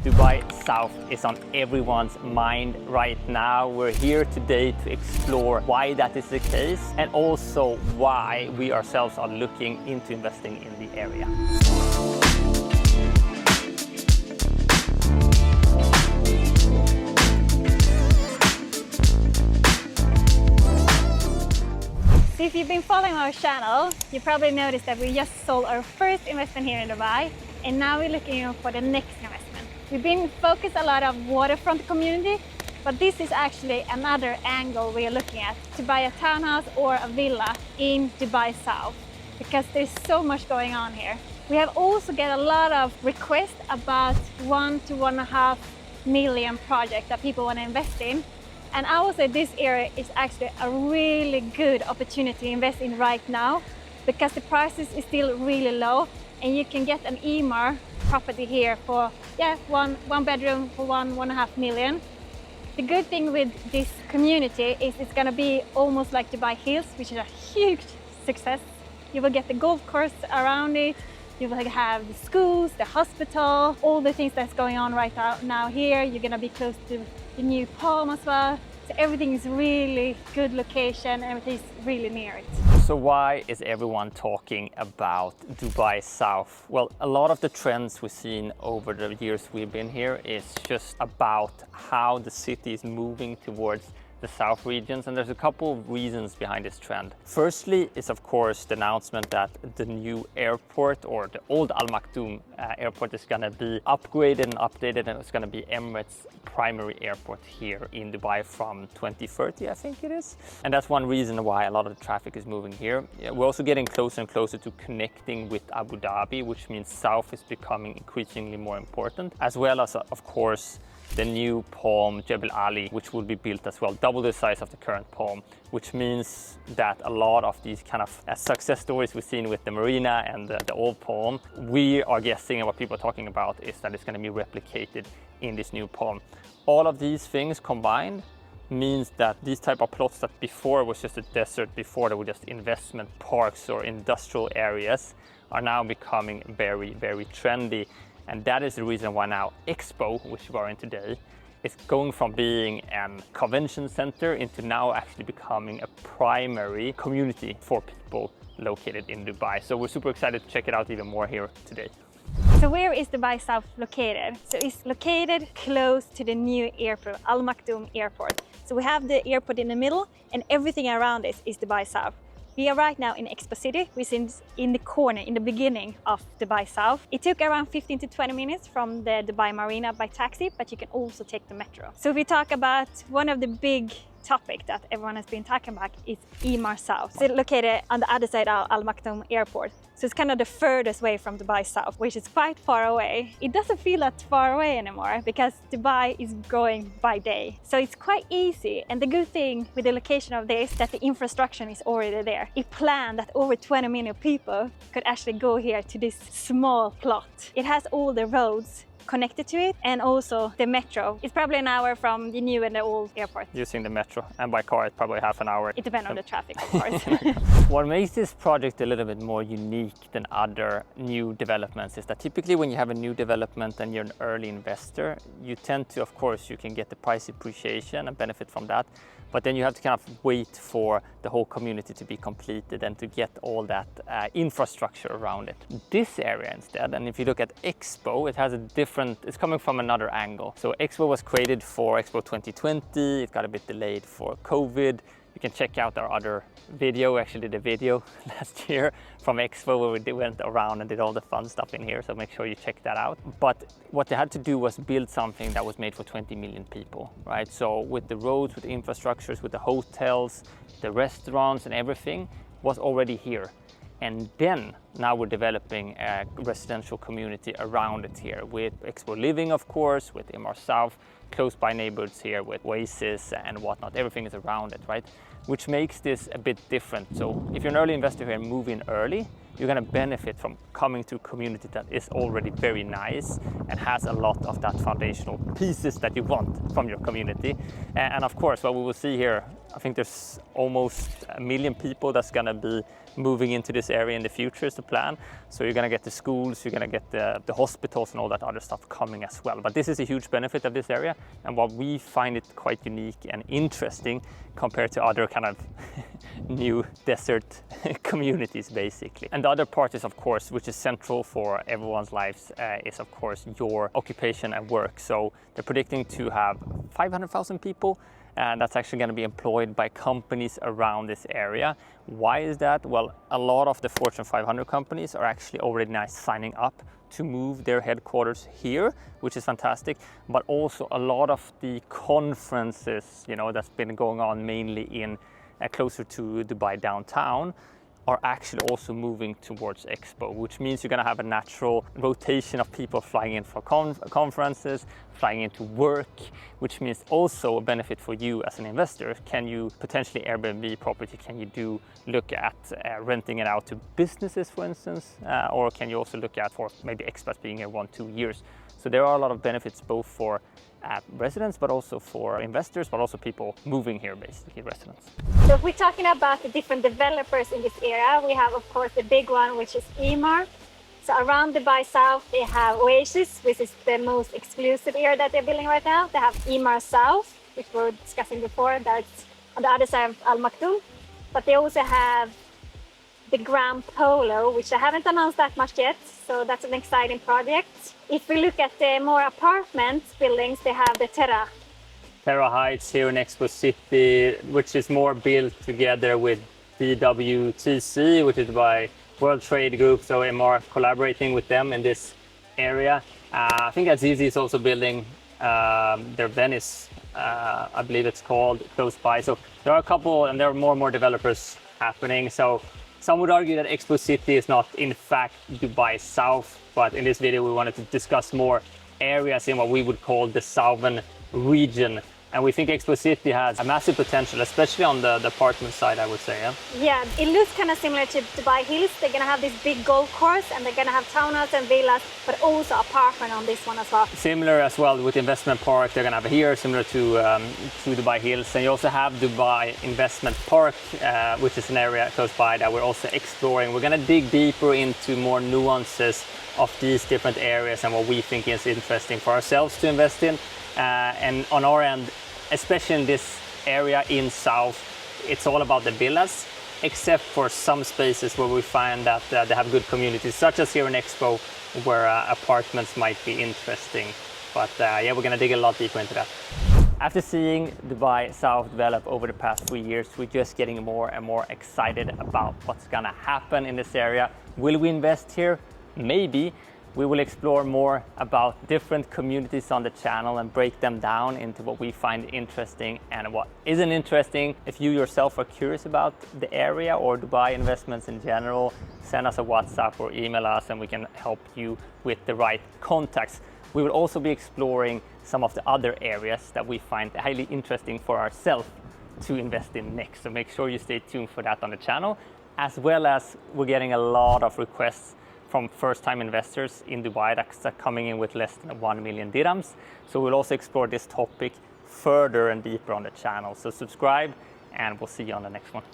Dubai South is on everyone's mind right now. We're here today to explore why that is the case and also why we ourselves are looking into investing in the area. So if you've been following our channel, you probably noticed that we just sold our first investment here in Dubai, and now we're looking for the next investment. We've been focused a lot on waterfront community, but this is actually another angle we are looking at, to buy a townhouse or a villa in Dubai South, because there's so much going on here. We have also get a lot of requests about 1 to 1.5 million projects that people want to invest in. And I would say this area is actually a really good opportunity to invest in right now, because the prices is still really low and you can get an Emaar property here for one bedroom for 1.5 million. The good thing with this community is it's going to be almost like Dubai Hills, which is a huge success. You will get the golf course around it, you will have the schools, the hospital, all the things that's going on right now here. You're going to be close to the new Palm as well. So everything is really good location, everything is really near it. So why is everyone talking about Dubai South? Well, a lot of the trends we've seen over the years we've been here is just about how the city is moving towards the south regions, and there's a couple of reasons behind this trend. Firstly is of course the announcement that the new airport, or the old Al Maktoum airport, is going to be upgraded and updated, and it's going to be Emirates' primary airport here in Dubai from 2030, I think it is. And that's one reason why a lot of the traffic is moving here. We're also getting closer and closer to connecting with Abu Dhabi, which means south is becoming increasingly more important, as well as of course the new Palm Jebel Ali, which will be built as well, double the size of the current Palm, which means that a lot of these kind of success stories we've seen with the marina and the old Palm, we are guessing, and what people are talking about is that it's going to be replicated in this new Palm. All of these things combined means that these type of plots that before was just a desert, before they were just investment parks or industrial areas, are now becoming very, very trendy. And that is the reason why now Expo, which we are in today, is going from being a convention center into now actually becoming a primary community for people located in Dubai. So we're super excited to check it out even more here today. So where is Dubai South located? So it's located close to the new airport, Al Maktoum Airport. So we have the airport in the middle, and everything around it is Dubai South. We are right now in Expo City, which is in the corner, in the beginning of Dubai South. It took around 15 to 20 minutes from the Dubai Marina by taxi, but you can also take the metro. So if we talk about one of the big topic that everyone has been talking about is Emaar South. So it's located on the other side of Al Maktoum Airport. So it's kind of the furthest way from Dubai South, which is quite far away. It doesn't feel that far away anymore because Dubai is growing by day. So it's quite easy. And the good thing with the location of this is that the infrastructure is already there. It planned that over 20 million people could actually go here to this small plot. It has all the roads connected to it, and also the metro. It's probably an hour from the new and the old airport. Using the metro, and by car it's probably half an hour. It depends on the traffic, of course. What makes this project a little bit more unique than other new developments is that typically when you have a new development and you're an early investor, you tend to, of course, you can get the price appreciation and benefit from that, but then you have to kind of wait for the whole community to be completed and to get all that infrastructure around it. This area instead, and if you look at Expo, it has a different, it's coming from another angle. So Expo was created for Expo 2020, it got a bit delayed for COVID. You can check out our other video. We actually did a video last year from Expo where we went around and did all the fun stuff in here, so make sure you check that out. But what they had to do was build something that was made for 20 million people, right? So with the roads, with the infrastructures, with the hotels, the restaurants and everything was already here. And then now we're developing a residential community around it here with Expo Living, of course, with Emaar South, close by neighborhoods here with Oasis and whatnot. Everything is around it, right? Which makes this a bit different. So if you're an early investor here and move in early, you're going to benefit from coming to a community that is already very nice and has a lot of that foundational pieces that you want from your community. And of course, what we will see here I think there's almost 1 million people that's going to be moving into this area in the future is the plan. So you're going to get the schools, you're going to get the hospitals and all that other stuff coming as well. But this is a huge benefit of this area, and what we find it quite unique and interesting compared to other kind of new desert communities basically. And the other part is, of course, which is central for everyone's lives, is of course your occupation and work. So they're predicting to have 500,000 people, and that's actually going to be employed by companies around this area. Why is that? Well, a lot of the Fortune 500 companies are actually already now signing up to move their headquarters here, which is fantastic. But also a lot of the conferences, that's been going on mainly in closer to Dubai downtown, are actually also moving towards Expo, which means you're going to have a natural rotation of people flying in for conferences, flying into work, which means also a benefit for you as an investor. Can you potentially Airbnb property? Can you look at renting it out to businesses, for instance, or can you also look at for maybe expats being here 1-2 years? So there are a lot of benefits both for residents, but also for investors, but also people moving here, basically residents. So if we're talking about the different developers in this area, we have of course the big one, which is Emaar. So around Dubai South, they have Oasis, which is the most exclusive area that they're building right now. They have Emaar South, which we were discussing before, that's on the other side of Al Maktoum. But they also have the Grand Polo, which I haven't announced that much yet. So that's an exciting project. If we look at the more apartment buildings, they have the Terra. Terra Heights here in Expo City, which is more built together with DWTC, which is by World Trade Group. So Emaar collaborating with them in this area. I think Azizi is also building their Venice, I believe it's called, close by. So there are a couple, and there are more and more developers happening. So some would argue that Expo City is not in fact Dubai South, but in this video we wanted to discuss more areas in what we would call the southern region. And we think Expo City has a massive potential, especially on the apartment side, I would say. Yeah, it looks kind of similar to Dubai Hills. They're going to have this big golf course, and they're going to have townhouses and villas, but also apartment on this one as well. Similar as well with Investment Park, they're going to have here, similar to Dubai Hills. And you also have Dubai Investment Park, which is an area close by that we're also exploring. We're going to dig deeper into more nuances of these different areas and what we think is interesting for ourselves to invest in. And on our end, especially in this area in South, it's all about the villas, except for some spaces where we find that they have good communities, such as here in Expo, where apartments might be interesting. But yeah, we're gonna dig a lot deeper into that. After seeing Dubai South develop over the past 3 years, we're just getting more and more excited about what's gonna happen in this area. Will we invest here? Maybe. We will explore more about different communities on the channel and break them down into what we find interesting and what isn't interesting. If you yourself are curious about the area or Dubai investments in general, send us a WhatsApp or email us and we can help you with the right contacts. We will also be exploring some of the other areas that we find highly interesting for ourselves to invest in next. So make sure you stay tuned for that on the channel, as well as we're getting a lot of requests from first-time investors in Dubai that's coming in with less than 1 million dirhams. So we'll also explore this topic further and deeper on the channel. So subscribe and we'll see you on the next one.